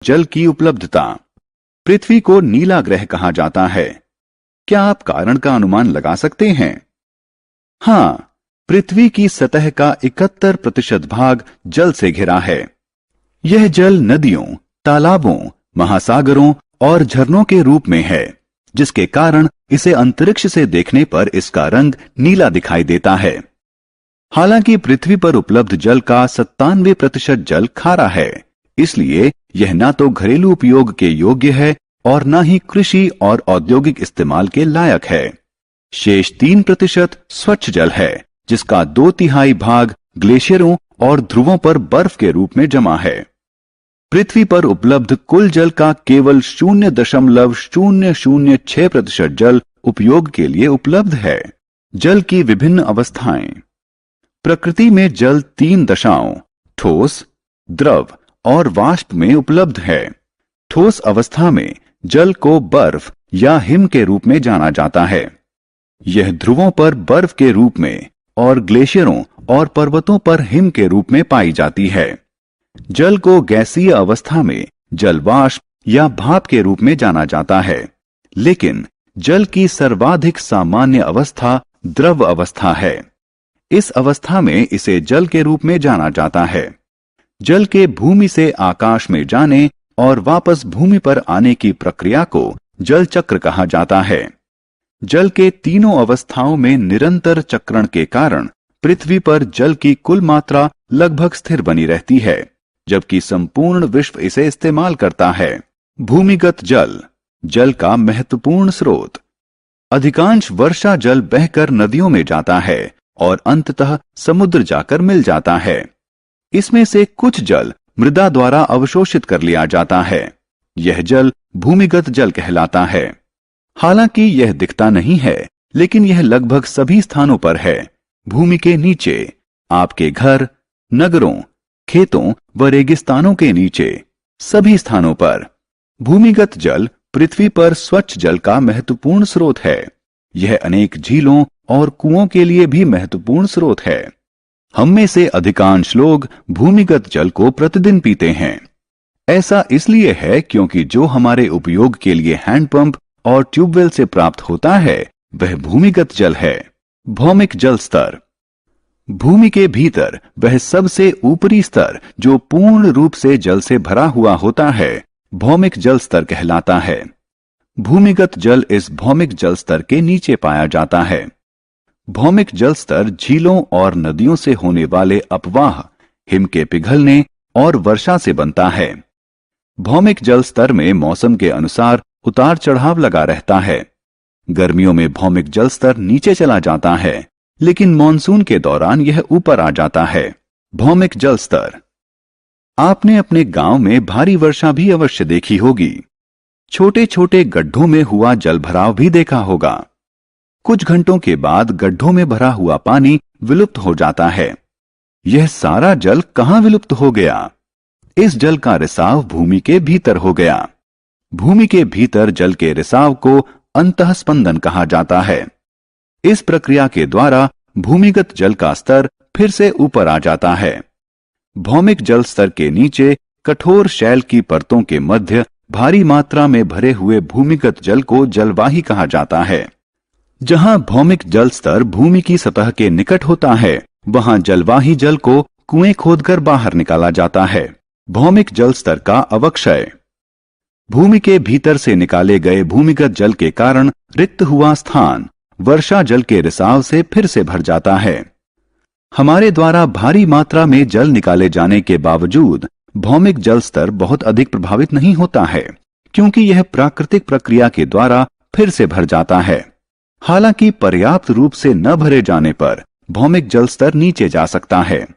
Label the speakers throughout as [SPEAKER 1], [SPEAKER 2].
[SPEAKER 1] जल की उपलब्धता। पृथ्वी को नीला ग्रह कहा जाता है। क्या आप कारण का अनुमान लगा सकते हैं? हाँ, पृथ्वी की सतह का 71% भाग जल से घिरा है। यह जल नदियों, तालाबों, महासागरों और झरनों के रूप में है, जिसके कारण इसे अंतरिक्ष से देखने पर इसका रंग नीला दिखाई देता है। हालांकि पृथ्वी पर उपलब्ध जल का 97% जल खारा है, इसलिए यह ना तो घरेलू उपयोग के योग्य है और न ही कृषि और औद्योगिक इस्तेमाल के लायक है। शेष 3% स्वच्छ जल है, जिसका 2/3 भाग ग्लेशियरों और ध्रुवों पर बर्फ के रूप में जमा है। पृथ्वी पर उपलब्ध कुल जल का केवल 0.006% जल उपयोग के लिए उपलब्ध है। जल की विभिन्न अवस्थाएं। प्रकृति में जल 3 दशाओं ठोस, द्रव और वाष्प में उपलब्ध है। ठोस अवस्था में जल को बर्फ या हिम के रूप में जाना जाता है। यह ध्रुवों पर बर्फ के रूप में और ग्लेशियरों और पर्वतों पर हिम के रूप में पाई जाती है। जल को गैसीय अवस्था में जल वाष्प या भाप के रूप में जाना जाता है, लेकिन जल की सर्वाधिक सामान्य अवस्था द्रव अवस्था है। इस अवस्था में इसे जल के रूप में जाना जाता है। जल के भूमि से आकाश में जाने और वापस भूमि पर आने की प्रक्रिया को जल चक्र कहा जाता है। जल के तीनों अवस्थाओं में निरंतर चक्रण के कारण पृथ्वी पर जल की कुल मात्रा लगभग स्थिर बनी रहती है, जबकि संपूर्ण विश्व इसे इस्तेमाल करता है। भूमिगत जल, जल का महत्वपूर्ण स्रोत। अधिकांश वर्षा जल बहकर नदियों में जाता है और अंततः समुद्र जाकर मिल जाता है। इसमें से कुछ जल मृदा द्वारा अवशोषित कर लिया जाता है। यह जल भूमिगत जल कहलाता है। हालांकि यह दिखता नहीं है, लेकिन यह लगभग सभी स्थानों पर है। भूमि के नीचे, आपके घर, नगरों, खेतों व रेगिस्तानों के नीचे, सभी स्थानों पर। भूमिगत जल पृथ्वी पर स्वच्छ जल का महत्वपूर्ण स्रोत है। यह अनेक झीलों और कुओं के लिए भी महत्वपूर्ण स्रोत है। हम में से अधिकांश लोग भूमिगत जल को प्रतिदिन पीते हैं। ऐसा इसलिए है क्योंकि जो हमारे उपयोग के लिए हैंडपंप और ट्यूबवेल से प्राप्त होता है, वह भूमिगत जल है। भौमिक जल स्तर। भूमि के भीतर वह सबसे ऊपरी स्तर जो पूर्ण रूप से जल से भरा हुआ होता है, भौमिक जल स्तर कहलाता है। भूमिगत जल इस भौमिक जल स्तर के नीचे पाया जाता है। भौमिक जल स्तर झीलों और नदियों से होने वाले अपवाह, हिम के पिघलने और वर्षा से बनता है। भौमिक जल स्तर में मौसम के अनुसार उतार चढ़ाव लगा रहता है। गर्मियों में भौमिक जल स्तर नीचे चला जाता है, लेकिन मॉनसून के दौरान यह ऊपर आ जाता है। भौमिक जल स्तर। आपने अपने गांव में भारी वर्षा भी अवश्य देखी होगी। छोटे छोटे गड्ढों में हुआ जल भराव भी देखा होगा। कुछ घंटों के बाद गड्ढों में भरा हुआ पानी विलुप्त हो जाता है। यह सारा जल कहां विलुप्त हो गया? इस जल का रिसाव भूमि के भीतर हो गया। भूमि के भीतर जल के रिसाव को अंतःस्पंदन कहा जाता है। इस प्रक्रिया के द्वारा भूमिगत जल का स्तर फिर से ऊपर आ जाता है। भौमिक जल स्तर के नीचे कठोर शैल की परतों के मध्य भारी मात्रा में भरे हुए भूमिगत जल को जलवाही कहा जाता है। जहां भौमिक जल स्तर भूमि की सतह के निकट होता है, वहां जलवाही जल को कुएं खोदकर बाहर निकाला जाता है। भौमिक जल स्तर का अवक्षय। भूमि के भीतर से निकाले गए भूमिगत जल के कारण रिक्त हुआ स्थान वर्षा जल के रिसाव से फिर से भर जाता है। हमारे द्वारा भारी मात्रा में जल निकाले जाने के बावजूद भौमिक जल स्तर बहुत अधिक प्रभावित नहीं होता है, क्योंकि यह प्राकृतिक प्रक्रिया के द्वारा फिर से भर जाता है। हालांकि पर्याप्त रूप से न भरे जाने पर भौमिक जल स्तर नीचे जा सकता है।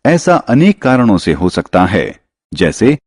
[SPEAKER 1] ऐसा अनेक कारणों से हो सकता है, जैसे